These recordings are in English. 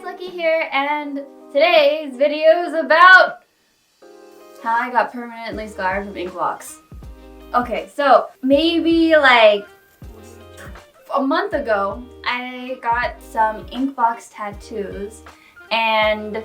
Lucky here, and today's video is about how I got permanently scarred from Inkbox. Okay, so maybe like a month ago, I got some Inkbox tattoos, and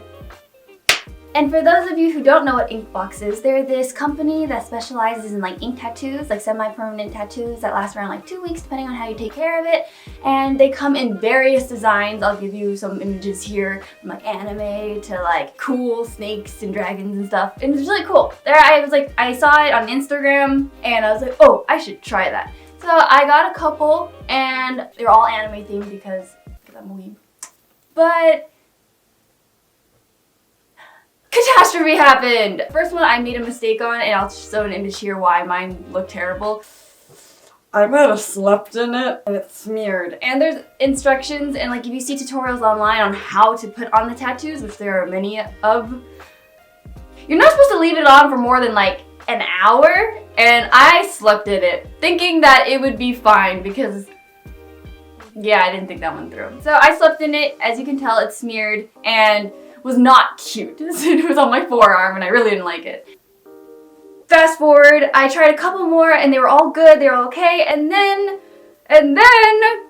for those of you who don't know what Inkbox is, they're this company that specializes in like ink tattoos, like semi-permanent tattoos that last around like 2 weeks depending on how you take care of it. And they come in various designs. I'll give you some images here from like anime to like cool snakes and dragons and stuff. And it's really cool. I saw it on Instagram and I was like, oh, I should try that. So I got a couple and they're all anime themed because I'm a weeb. But catastrophe happened! First one I made a mistake on, and I'll show an image here why mine looked terrible. I might have slept in it and it smeared. And there's instructions, and like if you see tutorials online on how to put on the tattoos, which there are many of, you're not supposed to leave it on for more than like an hour, and I slept in it thinking that it would be fine because yeah, I didn't think that one through. So I slept in it. As you can tell, it smeared and was not cute. It was on my forearm and I really didn't like it. Fast forward, I tried a couple more and they were all good, they were okay, and then I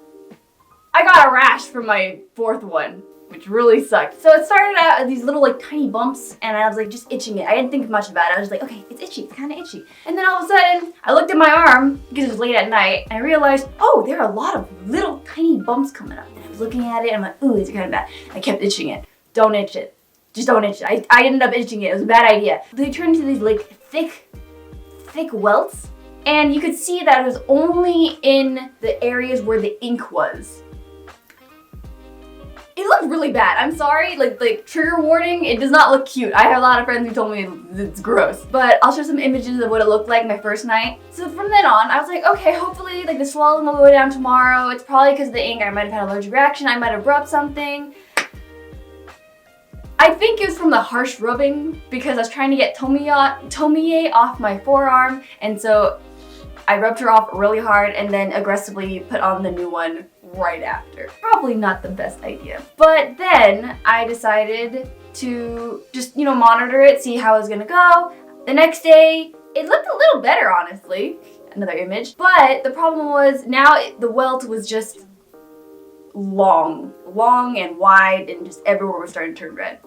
got a rash from my fourth one, which really sucked. So it started out as these little like tiny bumps and I was like just itching it. I didn't think much about it. I was just like, okay, it's itchy, it's kind of itchy. And then all of a sudden, I looked at my arm because it was late at night and I realized, oh, there are a lot of little tiny bumps coming up. And I was looking at it and I'm like, ooh, these are kind of bad. I kept itching it. Don't itch it. Just don't itch it. I ended up itching it. It was a bad idea. They turned into these like thick welts. And you could see that it was only in the areas where the ink was. It looked really bad. I'm sorry. Like trigger warning, it does not look cute. I have a lot of friends who told me it's gross. But I'll show some images of what it looked like my first night. So from then on, I was like, okay, hopefully like the swelling will go down tomorrow. It's probably because of the ink. I might have had an allergic reaction. I might have rubbed something. I think it was from the harsh rubbing because I was trying to get Tomie off my forearm, and so I rubbed her off really hard and then aggressively put on the new one right after. Probably not the best idea. But then I decided to just, monitor it, see how it was gonna go. The next day, it looked a little better, honestly. Another image. But the problem was now the welt was just long and wide and just everywhere was starting to turn red.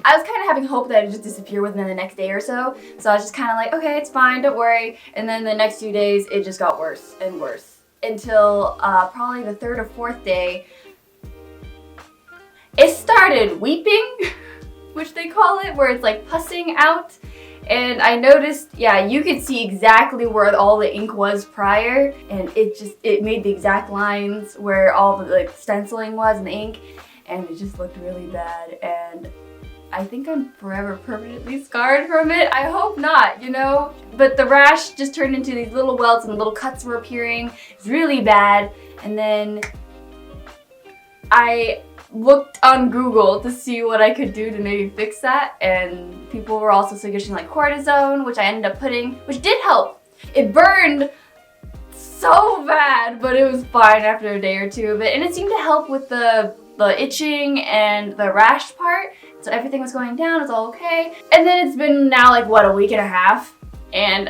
I was kind of having hope that it would just disappear within the next day or so. So I was just kind of like, okay, it's fine, don't worry. And then the next few days, it just got worse and worse. Until probably the third or fourth day, it started weeping, which they call it, where it's like pussing out. And I noticed, yeah, you could see exactly where all the ink was prior. And it made the exact lines where all the like stenciling was in the ink. And it just looked really bad. And I think I'm forever permanently scarred from it. I hope not, But the rash just turned into these little welts and little cuts were appearing. It's really bad. And then I looked on Google to see what I could do to maybe fix that. And people were also suggesting like cortisone, which I ended up putting, which did help. It burned so bad, but it was fine after a day or two of it. And it seemed to help with the itching and the rash part. So everything was going down, it's all okay. And then it's been now like, what, a week and a half? And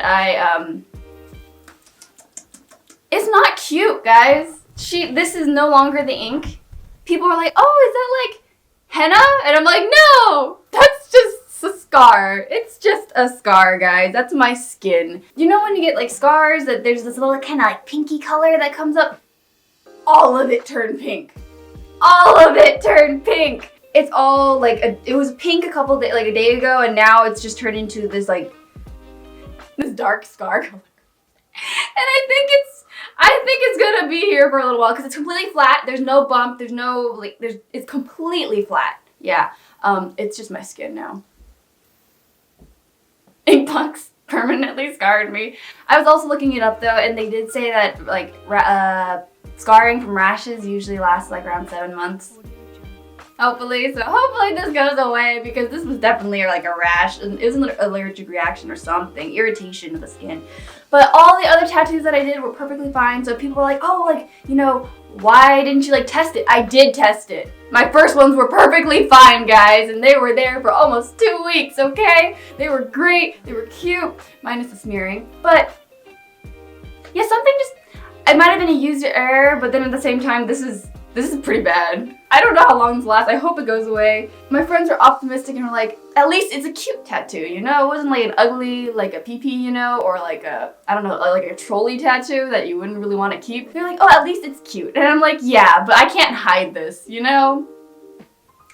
it's not cute, guys. This is no longer the ink. People are like, oh, is that like henna? And I'm like, no, that's just a scar. It's just a scar, guys. That's my skin. You know when you get like scars that there's this little kind of like pinky color that comes up? All of it turned pink. All of it turned pink. It's all like, it was pink a day ago, and now it's just turned into this like, this dark scar color. And I think it's gonna be here for a little while because it's completely flat. There's no bump, it's completely flat. Yeah, it's just my skin now. Inkbox permanently scarred me. I was also looking it up though, and they did say that like, scarring from rashes usually lasts like around 7 months. Hopefully this goes away because this was definitely like a rash and it was an allergic reaction or something, irritation of the skin. But all the other tattoos that I did were perfectly fine. So people were like, oh, like, you know, why didn't you like test it? I did test it. My first ones were perfectly fine, guys, and they were there for almost 2 weeks, okay? They were great, they were cute, minus the smearing. But yeah, something just, it might have been a user error, but then at the same time, this is pretty bad. I don't know how long this lasts. I hope it goes away. My friends are optimistic and were like, at least it's a cute tattoo, you know? It wasn't like an ugly, like a pee-pee, you know? Or like a, I don't know, like a trolley tattoo that you wouldn't really want to keep. They're like, oh, at least it's cute. And I'm like, yeah, but I can't hide this, you know?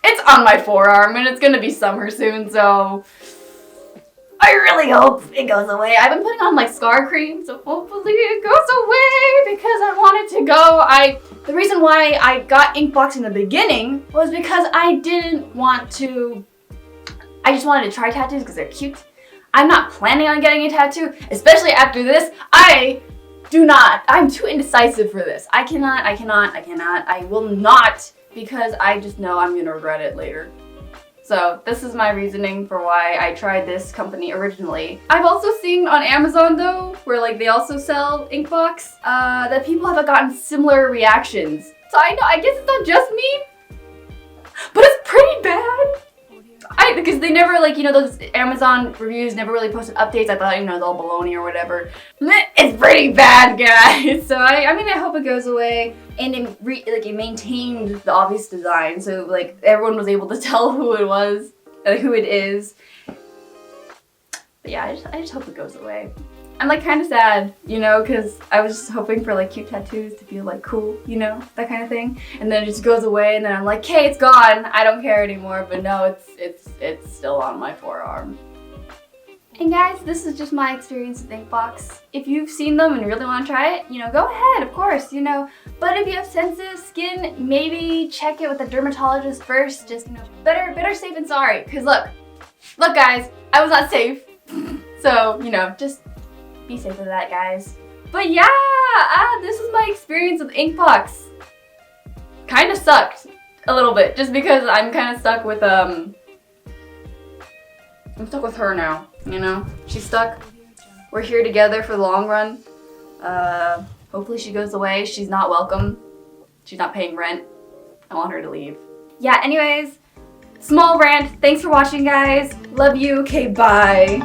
It's on my forearm and it's gonna be summer soon, so I really hope it goes away. I've been putting on like scar cream, so hopefully it goes away because I want it to go. The reason why I got Inkbox in the beginning was because I didn't want to, I just wanted to try tattoos because they're cute. I'm not planning on getting a tattoo, especially after this. I'm too indecisive for this. I will not, because I just know I'm gonna regret it later. So this is my reasoning for why I tried this company originally. I've also seen on Amazon though, where like they also sell Inkbox, that people have gotten similar reactions. So I guess it's not just me, but it's pretty bad. Because they never, like, you know, those Amazon reviews never really posted updates. I thought, you know, it's all baloney or whatever. It's pretty bad, guys. So I mean, I hope it goes away. And it maintained the obvious design, so like everyone was able to tell who it was, who it is. But yeah, I just hope it goes away. I'm like kind of sad, you know, because I was just hoping for like cute tattoos to feel like cool, you know, that kind of thing. And then it just goes away, and then I'm like, okay, it's gone. I don't care anymore. But no, it's still on my forearm. And guys, this is just my experience with Inkbox. If you've seen them and really want to try it, you know, go ahead, of course, you know. But if you have sensitive skin, maybe check it with a dermatologist first. Just, you know, better safe than sorry. Because look guys, I was not safe. So, you know, just be safe with that, guys. But yeah, this is my experience with Inkbox. Kind of sucked a little bit, just because I'm kind of stuck with I'm stuck with her now, you know? She's stuck. We're here together for the long run. Hopefully she goes away. She's not welcome. She's not paying rent. I want her to leave. Yeah, anyways, small rant. Thanks for watching, guys. Love you. Okay, bye.